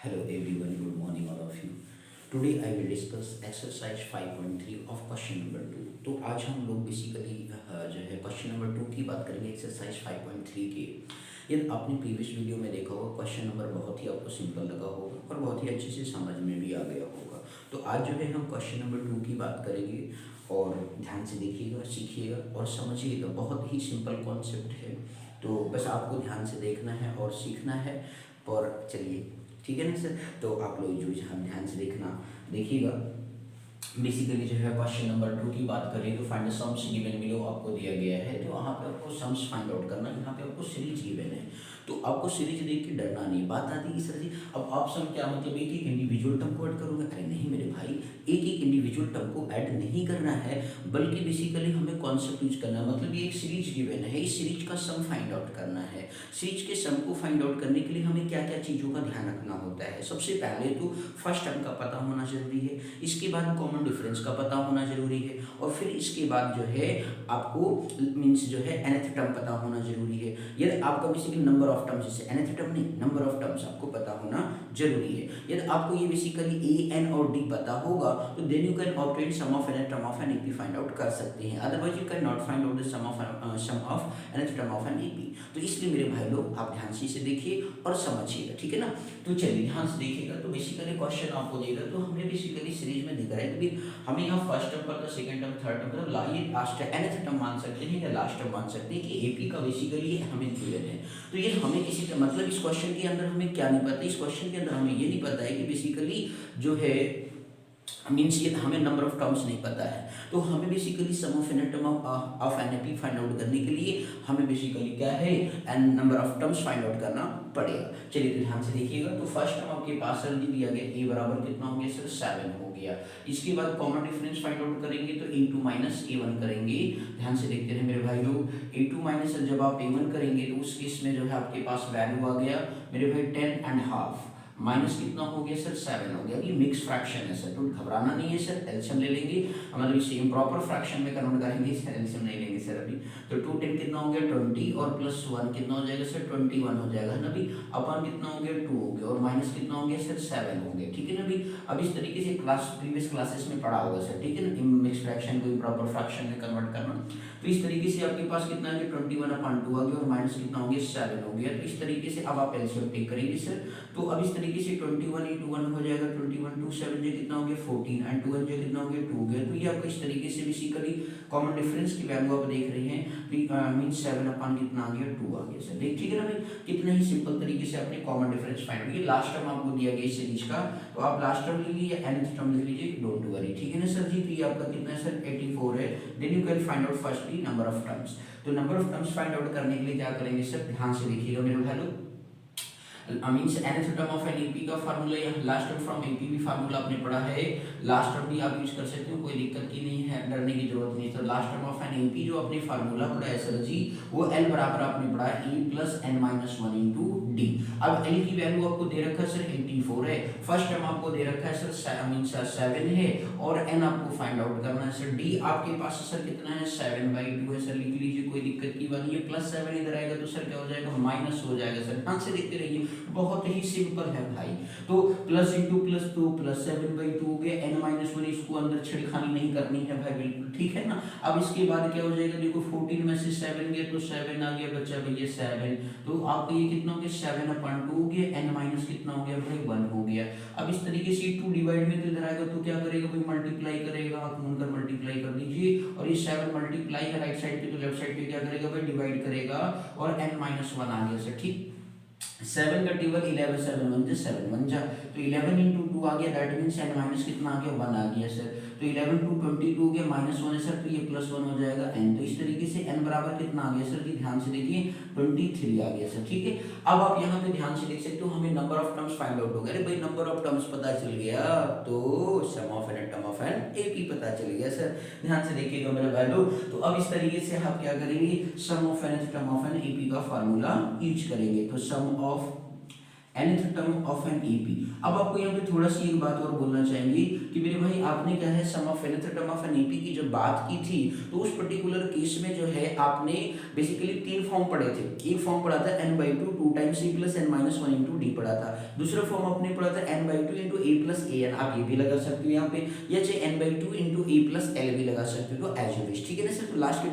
Hello everyone, good morning all of you. Today I will discuss exercise 5.3 of question number 2. तो आज हम लोग basically जो है क्वेश्चन नंबर 2 की बात करेंगे एक्सरसाइज 5.3 के। यदि आपने प्रीवियस वीडियो में देखा होगा क्वेश्चन नंबर बहुत ही आपको सिंपल लगा होगा और बहुत ही अच्छे से समझ में भी आ गया होगा। तो आज जो है हम क्वेश्चन नंबर 2 की बात करेंगे और ध्यान से देखिएगा, सीखिएगा और समझिएगा। बहुत ही सिंपल कॉन्सेप्ट है, तो बस आपको ध्यान से देखना है और सीखना है। और चलिए ठीक है ना सर। तो आप लोग जो हम ध्यान से देखिएगा। बेसिकली जो है क्वेश्चन नंबर 2 की बात करें तो find the sums given below आपको दिया गया है। तो वहाँ पे आपको सम्स फाइंड आउट करना है। यहाँ पे आपको सीरीज गिवन है, तो आपको सीरीज देख के डरना नहीं। बात आती है कि सर जी अब ऑप्शन क्या मतलब एक एक इंडिविजुअल टर्म को ऐड करूँगा? अरे नहीं मेरे भाई, एक एक इंडिविजुअल टर्म को ऐड नहीं करना है, बल्कि बेसिकली हमें कॉन्सेप्ट यूज करना है। मतलब ये एक सीरीज गिवन है, इस सीरीज का सम फाइंड आउट करना है। सीरीज के सम को फाइंड आउट करने के लिए हमें क्या क्या चीज़ों का ध्यान रखना होता है? सबसे पहले तो फर्स्ट टर्म का पता होना जरूरी है, इसके बाद कॉमन डिफरेंस का पता होना जरूरी है, और फिर इसके बाद जो है आपको मीन्स जो है nth टर्म पता होना जरूरी है। यदि आपका बेसिकली नंबर ऑफ टर्म्स, जैसे nth टर्म नहीं, नंबर ऑफ टर्म्स आपको पता होना जरूरी है। यदि आपको ये बेसिकली a n और d पता होगा तो then you can obtain sum of nth term of an ep find out कर सकते हैं। Otherwise you can not find out the sum of nth term of an ep। तो इसलिए मेरे भाई लोग आप ध्यान से इसे देखिए और समझिएगा, ठीक है ना। तो चलिए ध्यान से देखिएगा। तो बेसिकली क्वेश्चन आपको देगा, तो हमें बेसिकली सीरीज में दिख रहा है, तो फिर हमें यहाँ फर्स्ट टर्म पर सेकंड टर्म थर्ड टर्म पर ये लास्ट nth टर्म मान सकते हैं या लास्ट टर्म मान सकते हैं कि एपी का बेसिकली हमें गिवन है। तो ये हमें किसी मतलब इस क्वेश्चन के अंदर हमें क्या नहीं पता, इस क्वेश्चन के अंदर हमें ये नहीं पता है कि बेसिकली जो है मीन्स ये हमें नंबर ऑफ टर्म्स नहीं पता है। तो हमें basically sum of n term of an P find out करने के लिए हमें बेसिकली क्या है n number of terms find out करना पड़ेगा। चलिए तो ध्यान से देखिएगा। तो फर्स्ट टर्म आपके पास सर जी दिया गया ए बराबर कितना हो गया सर 7 हो गया। इसके बाद कॉमन डिफरेंस फाइंड आउट करेंगे तो a2 माइनस a1 करेंगे। ध्यान से देखते रहे मेरे भाई लोग। a2 माइनस जब आप a1 करेंगे तो उस केस में जो है आपके पास वैल्यू आ गया मेरे भाई 10.5 माइनस कितना हो गया सर 7 हो गया। ये मिक्स फ्रैक्शन है सर, तो घबराना नहीं है सर, एलसीएम ले लेंगे, मतलब इसे इम्प्रॉपर फ्रैक्शन में कन्वर्ट करेंगे सर, एलसीएम नहीं लेंगे सर अभी। तो 2 10 कितना हो गया 20 और प्लस 1 कितना हो जाएगा सर 21 हो जाएगा ना अभी। अपन कितना हो गया 2 हो गया और माइनस कितना हो गया सर 7 हो गया, ठीक है ना अभी। अब इस तरीके से प्रीवियस क्लासेस में पढ़ा होगा सर, ठीक है ना, मिक्स फ्रैक्शन को इम्प्रॉपर फ्रैक्शन में कन्वर्ट करना। तो इस तरीके से आपके पास कितना है 21/2 आ गया और माइनस कितना हो गया 7 हो गया। तो इस तरीके से अब आप एलसीएम टेक करेंगे सर। तो अब इस तरीके से 21 into 1 हो जाएगा 21 2 7 जो कितना हो गया 14 एंड 2 जो कितना हो गया 2 हो गया। तो ये आपको इस तरीके से बेसिकली कॉमन डिफरेंस की वैल्यू आप देख रहे हैं, मींस 7 अपन कितना आ गया 2 आ गया सर। देख ठीक है ना भाई, कितना ही सिंपल तरीके से आपने कॉमन डिफरेंस फाइंड किया। लास्ट टर्म आपको दिया गया इस सीरीज का, तो आप लास्ट टर्म लीजिए या nth टर्म लिख लीजिए, डोंट वरी, ठीक है ना सर जी। तो ये आपका कितना है सर 84 है। Then you can find out firstly number of terms. तो number of terms find out करने के लिए क्या करेंगे सर, ध्यान से देखिएगा मेरे भाई। Means nth term of an ep का फार्मूला या लास्ट टर्म फ्रॉम ep भी फार्मूला आपने पढ़ा है, लास्ट टर्म भी आप यूज कर सकते हो, कोई दिक्कत की नहीं है, डरने की जरूरत नहीं। तो last term of an ep जो आपने फार्मूला पढ़ा है सर जी, वो l बराबर आपने पढ़ा है e plus n minus 1 into D. अब l की वैल्यू आपको दे रखा है सर 84 है, फर्स्ट टर्म आपको दे रखा है सर मीन्स 7 है और n आपको फाइंड आउट करना है सर। d आपके पास सर कितना है 7/2 है सर, लिख लीजिए, कोई दिक्कत की बात नहीं है। प्लस 7 इधर आएगा तो सर क्या हो जाएगा माइनस हो जाएगा सर। ध्यान से देखते रहिए, बहुत ही सिंपल है भाई। तो प्लस इंटू प्लस तो प्लस 7/2 हो गया, n माइनस 1 इसको अंदर छिड़खानी नहीं करनी है भाई, बिल्कुल ठीक है ना। अब इसके बाद क्या हो जाएगा, देखो 14 में से 7 गया तो 7 आ गया बच्चा भैया 7। तो आपको ये कितना हो गया 7/2 हो गया, n माइनस कितना हो गया भाई 1 हो गया। अब इस तरीके से 2 डिवाइड में तो इधर आएगा तो क्या करेगा भाई मल्टीप्लाई करेगा, आप मिलकर मल्टीप्लाई कर दीजिए। और ये 7 मल्टीप्लाई है राइट साइड पे तो लेफ्ट साइड पे क्या करेगा भाई डिवाइड करेगा और n माइनस 1 आ गया सर, ठीक। 7 का टेबल 11 7 1 जा 7 1 जा, तो 11 इंटू 2 आ गया, दैट मीन्स n माइनस कितना आ गया 1 आ गया सर। तो 11 2 22 हो गया, माइनस 1 है सर, तो ये प्लस 1 हो जाएगा n। तो इस तरीके से n बराबर कितना आ गया सर जी, ध्यान से देखिए 23 आ गया सर, ठीक है। अब आप यहाँ पे ध्यान से देख सकते हो, हमें number of terms find out हो गया। अरे भाई नंबर ऑफ टर्म्स पता चल गया तो sum of n term of N AP पता चल गया सर। ध्यान से देखिएगा मेरे भाई लोग। तो अब इस तरीके से आप क्या करेंगे, sum of n term of N AP का फार्मूला यूज करेंगे। तो sum of nth term of N AP. अब आपको यहाँ पे थोड़ा सी एक बात और बोलना चाहेंगे कि मेरे भाई आपने क्या है sum of nth term of N AP की जब बात की थी तो उस पर्टिकुलर केस में जो है आपने बेसिकली तीन फॉर्म पढ़े थे। एक फॉर्म पढ़ा था n/2 2 times a plus n minus 1 into d पढ़ा था। दूसरा फॉर्म आपने पढ़ा था n/2 into a plus a n, आप ये भी लगा सकते हो यहाँ पे, या चाहे n/2 into a plus l भी लगा सकते हो, तो एज यू विश, ठीक है ना सर। तो लास्ट के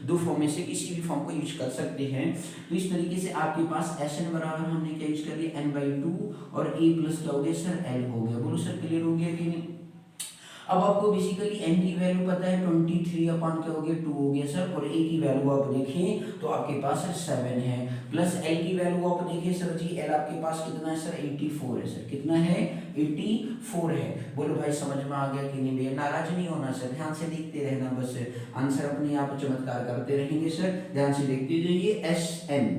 दो फॉर्म में से किसी भी फॉर्म को यूज कर सकते हैं। तो इस तरीके से आपके पास Sn बराबर हमने क्या यूज कर लिया n/2 और a प्लस क्या हो गया सर l हो गया। बोलो सर क्लियर हो गया कि नहीं। अब आपको बेसिकली n की वैल्यू पता है 23 अपॉन क्या हो गया 2 हो गया सर, और a की वैल्यू आप देखें तो आपके पास 7 है, प्लस l की वैल्यू आप देखें सर जी, l आपके पास कितना है सर 84 है सर, कितना है 84 है। बोलो भाई समझ में आ गया कि नहीं भैया, नाराज नहीं होना सर, ध्यान से देखते रहना, बस आंसर अपने आप चमत्कार करते रहेंगे सर, ध्यान से देखते जाइए। Sn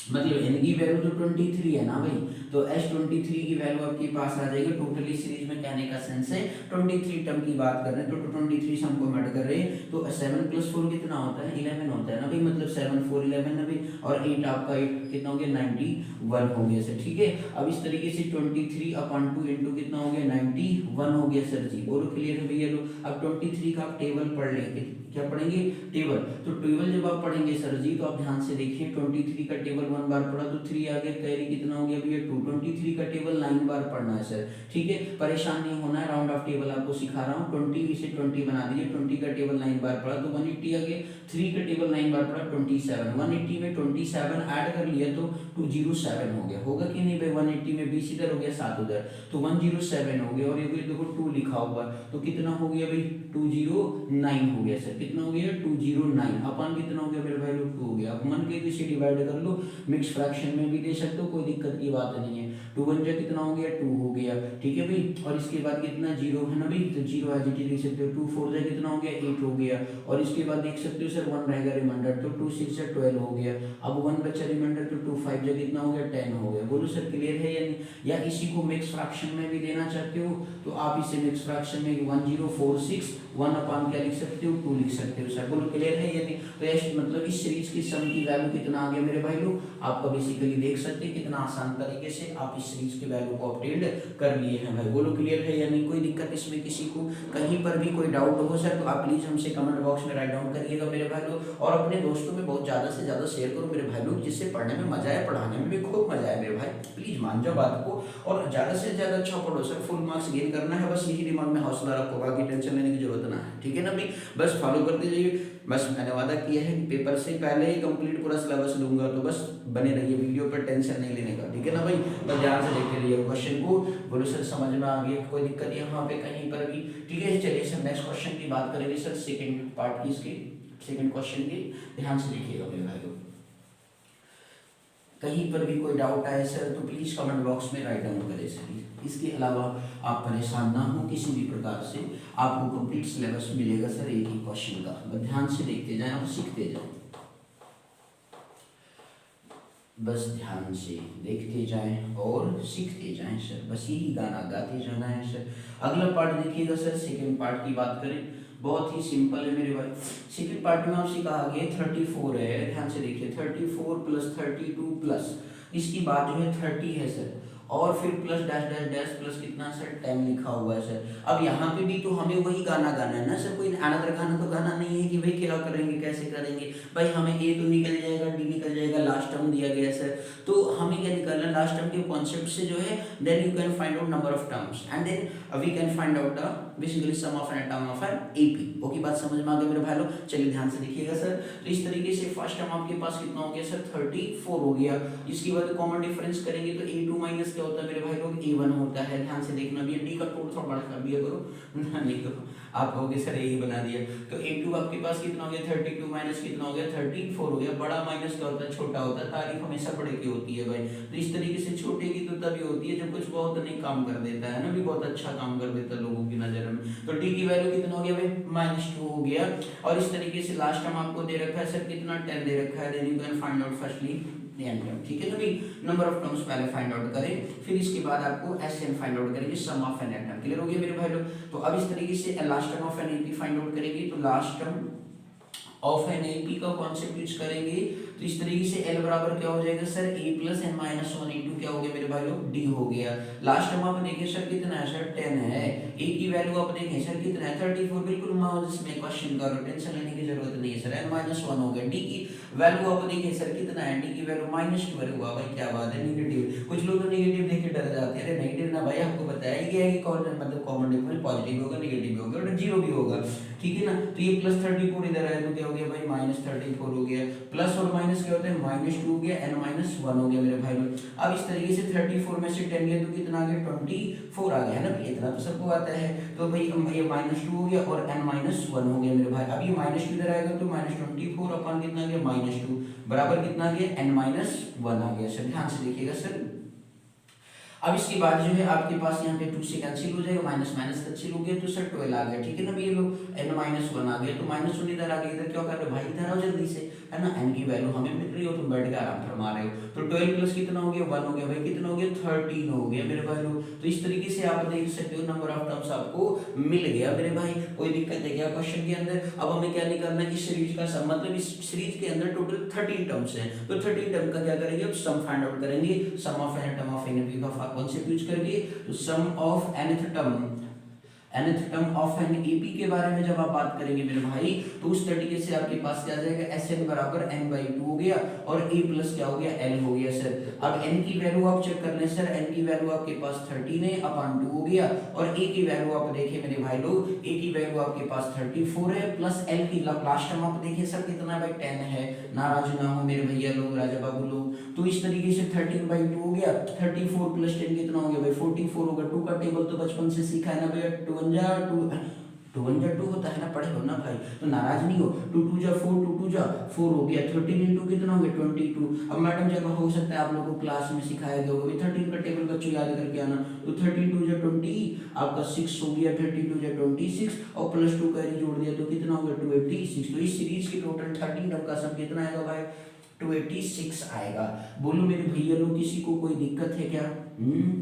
मतलब n की वैल्यू तो 23 है ना भाई, तो S23 की वैल्यू आपके पास आ जाएगी। टोटली सीरीज में कहने का सेंस है 23 टर्म की बात कर रहे हैं, तो 23 हम को मर्ड कर रहे हैं, तो 7 + 4 कितना होता है 11 होता है ना भाई, मतलब 7 4 11 ना भाई, और 8 आपका 8 कितना हो गया 91 हो गया सर, ठीक है। अब इस तरीके से 23/2 इंटू कितना हो गया 91 हो गया सर जी, बोलो क्लियर है भैया। लो अब 23 का आप टेबल पढ़ लेंगे, क्या पढ़ेंगे टेबल, तो टेबल जब आप पढ़ेंगे सर जी तो आप ध्यान से देखिए 23 का टेबल 1 बार पढ़ा तो 3 आ गया, कैरी कितना हो गया भैया 2। 23 का टेबल 9 बार पढ़ना है सर, ठीक है, परेशान नहीं होना है, राउंड ऑफ टेबल आपको सिखा रहा हूँ। 20 से 20 बना दीजिए, 20 का टेबल 9 बार पढ़ा तो 180 आ गया, 3 का टेबल 9 बार पढ़ा 27, 180 में 27 ऐड कर लिया तो 207 हो गया, होगा कि नहीं भाई। 180 में 20 इधर हो गया 7 उधर, तो 107 हो गया, और ये देखो 2 लिखा हुआ तो कितना हो गया भाई 209 हो गया सर, कितना हो गया 209 अपन कितना हो गया मेरे भाई 2 हो गया। अब मन के किसी डिवाइड कर लो, मिक्स फ्रैक्शन में भी दे सकते हो, कोई दिक्कत की बात नहीं है। 2 × 1 कितना हो गया 2 हो गया, ठीक है भाई, और इसके बाद कितना 0 है ना भाई, तो 0 एज इट इज लिख सकते हो। 2 4 जा कितना हो गया 8 हो गया, और इसके बाद देख सकते हो सर 1 रहेगा रिमाइंडर, तो 2 6 जा 12 हो गया। अब 1 बचा रिमाइंडर, तो 2 5 जा कितना हो गया 10 हो गया। बोलो सर क्लियर है या नहीं। या इसी को मिक्स फ्रैक्शन में भी देना चाहते हो तो आप इसे मिक्स फ्रैक्शन में 1046 1 अपान क्या लिख सकते हो 2 लिख सकते हो सर, बोलो क्लियर है या नहीं। तो ये मतलब इस सीरीज की सम की वैल्यू कितना आ गया मेरे भाई लोग, आपका बेसिकली देख सकते हैं कितना आसान तरीके से आप इस सीरीज के वैल्यू को ऑब्टेन्ड कर लिए हैं भाई, बोलो क्लियर है या नहीं। कोई दिक्कत इसमें किसी को कहीं पर भी कोई डाउट हो सर तो आप प्लीज हमसे कमेंट बॉक्स में राइट डाउन करिएगा मेरे भाई लोग, और अपने दोस्तों में बहुत ज्यादा से ज्यादा शेयर करो मेरे भाई लोग, जिससे पढ़ने में मजा आए, पढ़ाने में भी खूब मजा आए मेरे भाई, प्लीज मान जाओ बात को, और ज्यादा से ज्यादा अच्छा पढ़ो सर, फुल मार्क्स गेन करना है, बस यही दिमाग में हौसला रखो, बाकी टेंशन लेने की जरूरत ना है, ठीक है ना भाई, बस फॉलो करते जाइए। बस मैंने वादा किया है कि पेपर से पहले ही कंप्लीट पूरा सिलेबस लूंगा, तो बस बने रहिए वीडियो पर, टेंशन नहीं लेने का, ठीक है ना भाई, बस ध्यान से देखते रहिए क्वेश्चन को। बोलो सर समझ में आ गया, कोई दिक्कत यहाँ पे कहीं पर भी, ठीक है। चलिए सर नेक्स्ट क्वेश्चन की बात करेंगे सर, सेकंड पार्ट की, इसकी सेकंड क्वेश्चन की, ध्यान से देखिएगा मेरे भाई। कहीं पर भी कोई डाउट आए सर तो प्लीज कमेंट बॉक्स में राइट डाउन करें सर। इसके अलावा आप परेशान ना हो किसी भी प्रकार से, आपको कंप्लीट सिलेबस मिलेगा सर एक ही क्वेश्चन का, बस ध्यान से देखते जाएं और सीखते जाएं, बस ध्यान से देखते जाएं और सीखते जाएं सर, बस यही गाना गाते जाना है सर। अगला पार्ट देखिएगा सर, सेकेंड पार्ट की बात करें, बहुत ही सिंपल है मेरे भाई। सेकेंड पार्ट में आपसे कहा गया 34 है, ध्यान से देखिए 34 + 32 प्लस इसकी बात जो है 30 है सर, और फिर plus dash dash dash plus कितना सर 10 लिखा हुआ है सर। अब यहाँ पे भी तो हमें वही गाना गाना है ना सर, कोई अनदर गाना तो गाना नहीं है कि भाई क्या करेंगे कैसे करेंगे भाई, हमें ए तो निकल जाएगा डी निकल जाएगा, लास्ट टर्म दिया गया सर, तो हमें क्या निकालना है लास्ट टर्म के कॉन्सेप्ट से जो है, then you can find out number of terms and then we can find out the basically sum of n term of N AP. Okay बात समझ में आ गई मेरे भाई लोग, चलिए ध्यान से देखिएगा सर। तो इस तरीके से फर्स्ट टर्म आपके पास कितना हो गया सर 34 हो गया, इसके बाद कॉमन डिफरेंस करेंगे तो a2 माइनस क्या होता है मेरे भाई लोग a1 होता है, ध्यान से देखना भी, डी का टोटल थोड़ा बड़ा कर दिया करो नहीं तो आप कहोगे सर यही बना दिया। तो a2 आपके पास कितना हो गया 32 माइनस कितना हो गया 34 हो गया। बड़ा माइनस क्या होता है छोटा होता है, तारीफ हमेशा बड़े की होती है भाई, तो इस तरीके से छोटे की तो तभी होती है जब कुछ बहुत नहीं काम कर देता है ना, भी बहुत अच्छा काम कर देता है लोगों की नजर में। तो डी की वैल्यू कितना हो गया भाई -2 हो गया, और इस तरीके से लास्ट टाइम आपको दे रखा है सर कितना 10 दे रखा है, then you can find out firstly n term, ठीक है ना भाई, नंबर ऑफ टर्म्स पहले फाइंड आउट करें, फिर इसके बाद आपको Sn फाइंड आउट करेंगे, sum of n term, clear हो गया मेरे भाई लोग। तो अब इस तरीके से last term of an AP find out करेंगे, तो last term of N AP का कॉन्सेप्ट यूज करेंगे तो इस तरीके से एल बराबर क्या हो जाएगा sir a plus n minus one into क्या हो गया मेरे भाई लोग डी हो गया। लास्ट में आप देखिए सर कितना है सर 10 है। ए की वैल्यू आप देखें सर कितना है 34 बिल्कुल मौजूद में क्वेश्चन कर टेंशन लेने की जरूरत नहीं है सर एन माइनस वन हो गया। डी की वैल्यू आप देखिए सर कितना है डी की वैल्यू माइनस टू हुआ भाई क्या बात है निगेटिव। कुछ लोग तो निगेटिव देख के डर जाते हैं अरे नेगेटिव ना भाई आपको बताया ही है कि कौन मतलब कॉमन डिफरेंस पॉजिटिव होगा नेगेटिव होगा और जीरो भी होगा ठीक है ना। तो ये प्लस 34 इधर है तो क्या हो गया भाई माइनस 34 हो गया। प्लस और माइनस क्या होता है माइनस 2 हो गया एन माइनस 1 हो गया मेरे भाई लोग। अब इस तरीके से 34 में से 10 गया तो कितना आ गया 24 आ गया है ना इतना तो सबको आता है। तो भाई ये माइनस 2 हो गया और एन माइनस 1 हो गया मेरे भाई। अब ये माइनस 2 इधर आएगा तो माइनस 24 अपन कितना आ गया माइनस 2 बराबर कितना आ गया एन माइनस 1 आ गया सर ध्यान से देखिएगा सर। अब इसके बाद जो है आपके पास यहाँ पे 2 से कैंसिल हो जाएगा माइनस माइनस कैंसिल हो गया तो सर 12 आ गया ठीक है ना। ये लोग एन माइनस 1 आ गया तो माइनस 1 इधर आ गया इधर क्या कर रहे हो भाई इधर आओ जल्दी से है ना एन की वैल्यू हमें मिल रही हो तुम बैठ के आराम फरमा रहे हो। तो 12 प्लस कितना हो गया 1 हो गया भाई कितना हो गया 13 हो गया मेरे भाई लोग। तो इस तरीके से आप देख सकते हो नंबर ऑफ टर्म्स आपको मिल गया मेरे भाई। कोई दिक्कत है क्या क्वेश्चन के अंदर। अब हमें क्या निकालना है कि सीरीज का सम मतलब इस सीरीज के अंदर टोटल 13 टर्म्स हैं तो 13 टर्म का क्या करेंगे अब सम फाइंड आउट करेंगे। Sum of n term of n का कॉन्सेप्ट यूज करके तो sum of nth term of N AP के बारे में जब आप बात करेंगे मेरे भाई तो उस तरीके से आपके पास क्या आ जाएगा Sn बराबर n/2 हो गया और a प्लस क्या हो गया l हो गया सर। अब n की वैल्यू आप चेक कर लें सर n की वैल्यू आपके पास 13 है अपॉन 2 हो गया और a की वैल्यू आप देखिए मेरे भाई लोग a की वैल्यू आपके पास 34 है प्लस l की लास्ट टर्म आप देखिए सर कितना भाई 10 है। नाराज ना हो मेरे भैया लोग राजा बाबू लोग। तो इस तरीके से 13/2 हो गया 34 प्लस 10 कितना हो गया भाई 44 होगा। 2 का टेबल तो बचपन से सीखा है ना भैया 2 2 होता है ना पढ़े हो ना भाई तो नाराज नहीं हो। 2 2 जा 4 2 2 जा 4 हो गया 13 इंटू कितना हो गया 22। अब मैडम जब हो सकता है आप लोगों को क्लास में सिखाया गया होगा 13 का टेबल बच्चों याद करके आना। तो 13 2 जा 20 आपका 6 हो गया 13 2 जा 26 और प्लस 2 कैरी जोड़ दिया तो कितना हो गया 286। तो इस सीरीज के टोटल 13 टर्म का सम कितना आएगा भाई 286 आएगा। बोलो मेरे भैया लोग किसी को कोई दिक्कत है क्या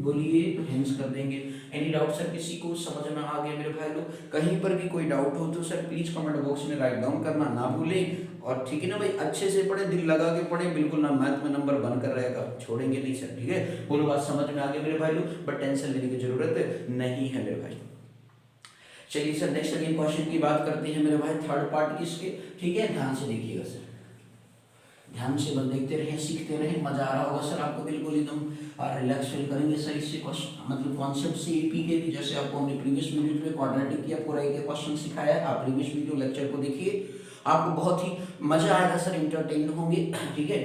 बोलिए तो हैंड्स कर देंगे। एनी डाउट सर किसी को समझ में आ गया मेरे भाई लोग। कहीं पर भी कोई डाउट हो तो सर प्लीज कमेंट बॉक्स में राइट डाउन करना ना भूलें और ठीक है ना भाई अच्छे से पढ़े दिल लगा के पढ़े बिल्कुल ना मैथ में नंबर बनकर रहेगा छोड़ेंगे नहीं सर ठीक है। बोलो बात समझ में आ गई मेरे भाई लोग बट टेंशन लेने की जरूरत नहीं है मेरे भाई। चलिए सर नेक्स्ट अगेन क्वेश्चन की बात करते हैं मेरे भाई थर्ड पार्ट किसके ठीक है ध्यान से देखिएगा सर ध्यान से बस देखते रहे सीखते रहे मजा आ रहा होगा सर आपको बिल्कुल एकदम रिलैक्स फील करेंगे सर इससे मतलब कॉन्सेप्ट से एपी के भी जैसे आपको हमने प्रीवियस वीडियो में क्वाड्रेटिक किया पूरा एक क्वेश्चन सिखाया है। आप प्रीवियस वीडियो लेक्चर को देखिए आपको बहुत ही मजा आएगा सर इंटरटेन होंगे ठीक है।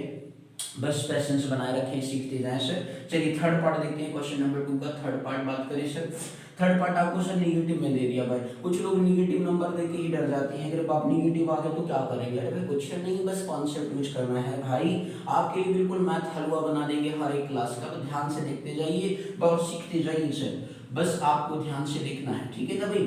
बस पैसेंस बनाए रखें सीखते जाएं सर। चलिए थर्ड पार्ट देखते हैं क्वेश्चन नंबर 2 का थर्ड पार्ट बात करें सर। थर्ड पार्ट आपको सर नेगेटिव में दे दिया भाई। कुछ लोग नेगेटिव नंबर देके ही डर जाते हैं अगर आप नेगेटिव आ गया तो क्या करेंगे। अरे भाई कुछ नहीं बस कॉन्सेप्ट यूज करना है भाई आपके लिए बिल्कुल मैथ हलवा बना देंगे हर एक क्लास का। तो ध्यान से देखते जाइए और सीखते जाइए सर बस आपको ध्यान से देखना है ठीक है ना भाई।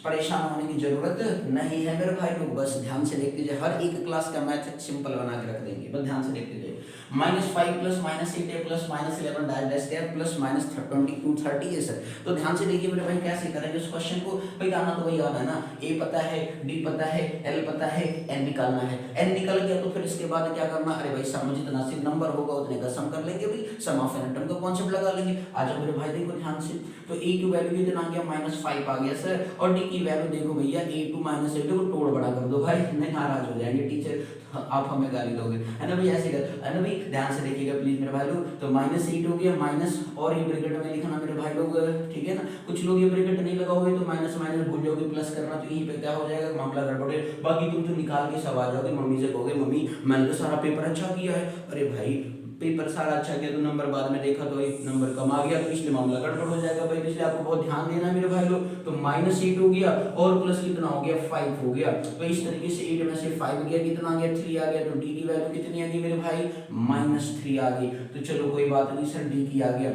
परेशान होने की जरूरत नहीं है मेरे भाई लोग बस ध्यान से देखते जाइए हर एक क्लास का मैथ सिंपल बना के रख देंगे बस ध्यान से देखते जाइए। -5 प्लस -8 प्लस -11 डैश प्लस -22 30 है सर। तो ध्यान से देखिए मेरे भाई कैसे करेंगे उस क्वेश्चन को। भाई आना तो वही आना है ना ए पता है डी पता है एल पता है एन निकालना है। एन निकल गया तो फिर इसके बाद क्या करना अरे भाई सम जितना सिर्फ नंबर होगा उतने का सम कर लेंगे भाई सम ऑफ एन टर्म का कॉन्सेप्ट लगा लेंगे। आ जाओ मेरे भाई देखो ध्यान से। तो ए की वैल्यू कितना आ गया -5 आ गया सर और डी की वैल्यू देखो भैया a2 -8 को तोड़ बड़ा कर दो भाई नहीं नाराज हो जाएंगे टीचर आप हमें गाली दोगे है ना भाई ऐसे कर है ना भाई ध्यान से देखिएगा प्लीज मेरे भाई लोग। तो -8 हो गया माइनस और ये ब्रैकेट में लिखना मेरे भाई लोग ठीक है ना। कुछ लोग ये ब्रैकेट नहीं लगाओगे तो माइनस माइनस भूल जाओगे प्लस करना तो यहीं पे क्या हो जाएगा मामला गड़बड़ है। बाकी तुम तो निकाल के सब आ जाओगे मम्मी से कहोगे मम्मी मैंने तो सारा पेपर अच्छा किया है। अरे भाई पेपर सारा अच्छा किया तो नंबर बाद में देखा तो एक नंबर कम आ गया तो इसलिए मामला गड़बड़ हो जाएगा भाई। इसलिए आपको बहुत ध्यान देना है मेरे भाई लोग। तो -8 हो गया और प्लस कितना हो गया 5 हो गया। तो इस तरीके से 8 में से 5 गया कितना आ गया 3 आ गया। तो डी की वैल्यू कितनी आ गई मेरे भाई -3 आ गई। तो चलो कोई बात नहीं सर डी की आ गया।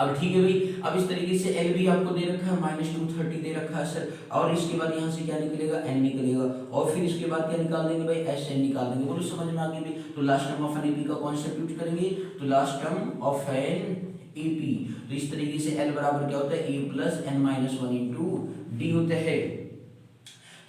अब ठीक है भाई अब इस तरीके से एल भी आपको दे रखा है -230 दे रखा है सर। और इसके बाद यहाँ से क्या निकलेगा एन निकलेगा और फिर इसके बाद क्या निकाल देंगे भाई एस एन निकाल देंगे। बोलो समझ में आ गई भाई। तो last term of N AP का कॉन्सेप्ट यूज करेंगे। तो last term of an AP तो इस तरीके से एल बराबर क्या होता है ए प्लस एन -1 इंटू डी होता है।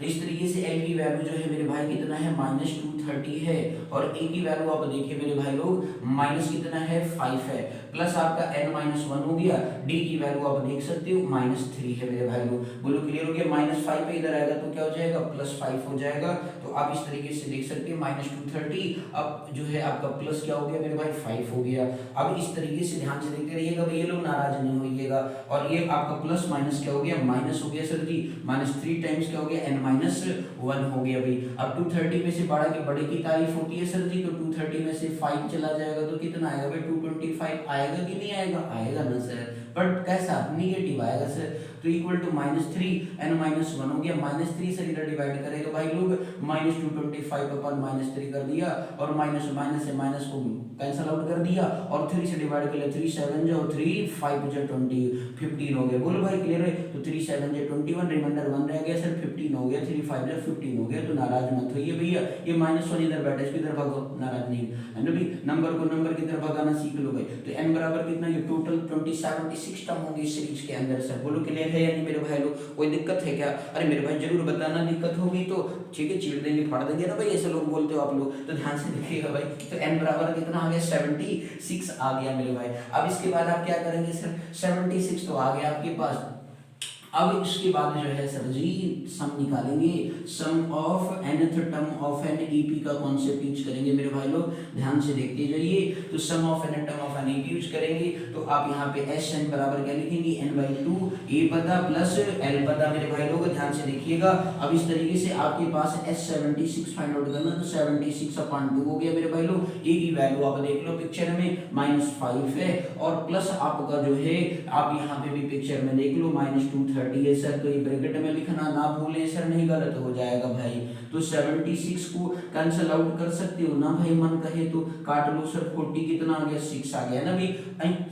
तो इस तरीके से एल की वैल्यू जो है मेरे भाई कितना है -230 है, और ए की वैल्यू आप देखिए मेरे भाई लोग माइनस कितना है 5 है, प्लस आपका n-1 हो गया, डी की वैल्यू आप देख सकते हो -3 है मेरे भाई लोग। बोलो क्लियर हो गया? -5 पे इधर आएगा तो क्या हो जाएगा +5 हो जाएगा। तो आप इस तरीके से देख सकते हैं -230, अब जो है आपका प्लस क्या हो गया मेरे भाई 5 हो गया। अब इस तरीके से ध्यान से देखते रहिएगा भाई, ये लोग नाराज नहीं होइएगा। और ये आपका प्लस माइनस क्या हो गया माइनस हो गया सर जी, -3 टाइम्स क्या हो गया n-1 हो गया भाई। अब 230 में से बड़ा के बड़े की तारीफ होती है सर जी, तो 230 में से 5 चला जाएगा तो कितना आएगा भाई 225 आएगा कि नहीं आएगा? आएगा ना सर, बट कैसा निगेटिव आएगा सर। तो इक्वल टू -3 n-1 हो गया, -3 से इधर डिवाइड करेगा भाई लोग, -225 अपन -3 कर दिया, और माइनस माइनस से माइनस को कैंसल आउट कर दिया, और 3 से डिवाइड कर लिया, 3 7 जो 3 5 जो 20 15 हो गया। बोलो भाई क्लियर है? तो 3 7 जो 21, रिमाइंडर 1 रह गया सर, 15 हो गया, 3 5 जो 15 हो गया। तो नाराज मत होइए भैया, ये -1 इधर बैठा है, इसको इधर भागो, नाराज नहीं है ना भाई। नंबर को नंबर की तरफ भगाना सीख लो भाई। तो n बराबर कितना, ये टोटल 76 टर्म होंगे इस सीरीज के अंदर सर। बोलो क्लियर है या नहीं मेरे भाई लोग? कोई दिक्कत है क्या? अरे मेरे भाई जरूर बताना, दिक्कत होगी तो ठीक है, चीर देंगे फाड़ देंगे ना भाई, ऐसे लोग बोलते हो आप लोग। तो ध्यान से देखिएगा भाई, तो n बराबर कितना आ गया 76 आ गया मेरे भाई। अब इसके बाद आप क्या करेंगे सर, 76 तो आ गया आपके पास। अब इसके बाद जो है सर जी सम निकालेंगे, sum of nth term of N AP का कॉन्सेप्ट यूज करेंगे मेरे भाई लोग, ध्यान से देखते जाइए। तो sum of nth term of N AP use करेंगे, तो आप यहाँ पे Sn बराबर क्या लिखेंगे n/2 a पदा प्लस l पदा मेरे भाई लोग, ध्यान से देखिएगा। अब इस तरीके से आपके पास S76 फाइंड आउट करना, तो 76/2 हो गया मेरे भाई लोग। a की वैल्यू आप देख लो पिक्चर में -5 है, और प्लस आपका जो है आप यहाँ पे भी पिक्चर में देख लो -230 है सर। तो ये ब्रैकेट में लिखना ना भूलें सर, नहीं गलत हो जाएगा भाई। तो 76 को कैंसिल आउट कर सकते हो ना भाई, मन कहे तो काट लो सर। 40 कितना आ गया 6 आ गया ना भाई।